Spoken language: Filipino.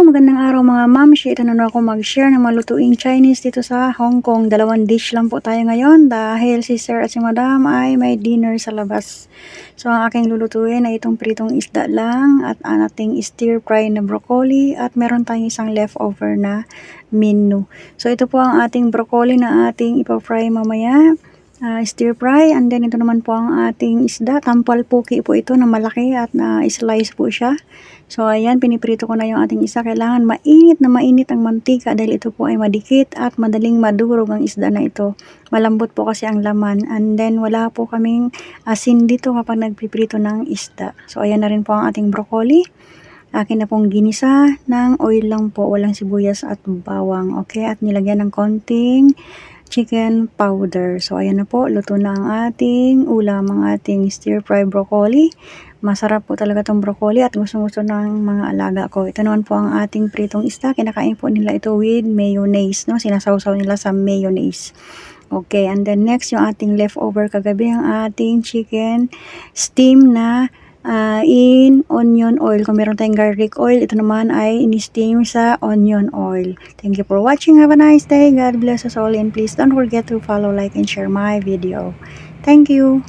magandang araw mga ma'am. Ito na naman ako mag-share ng mga lutuing Chinese dito sa Hong Kong. 2 dish lang po tayo ngayon dahil si sir at si madam ay may dinner sa labas. So ang aking lulutuin ay itong pritong isda lang at ating stir fry na broccoli at meron tayong isang leftover na menu. So ito po ang ating broccoli na ating ipa-fry mamaya. Stir fry, and then ito naman po ang ating isda, tampal puki po ito na malaki at slice po siya. So ayan, piniprito ko na yung ating isa. Kailangan mainit na mainit ang mantika dahil ito po ay madikit at madaling madurog ang isda na ito. Malambot po kasi ang laman, and then wala po kaming asin dito kapag nagpiprito ng isda. So ayan na rin po ang ating broccoli. Akin na pong ginisa ng oil lang po, walang sibuyas at bawang. Okay, at nilagyan ng konting chicken powder. So ayan na po, luto na ang ating ulam, ang ating stir fry broccoli. Masarap po talaga tong broccoli at gusto-gusto ng mga alaga ko. Ito naman po ang ating pritong isda. Kinakain po nila ito with mayonnaise, no? Sinasawsaw nila sa mayonnaise. Okay, and then next yung ating leftover kagabi, ang ating chicken steam na in onion oil. Kung meron tayong garlic oil, ito naman ay in-steam sa onion oil. Thank you for watching. Have a nice day. God bless us all, and please don't forget to follow, like, and share my video. Thank you.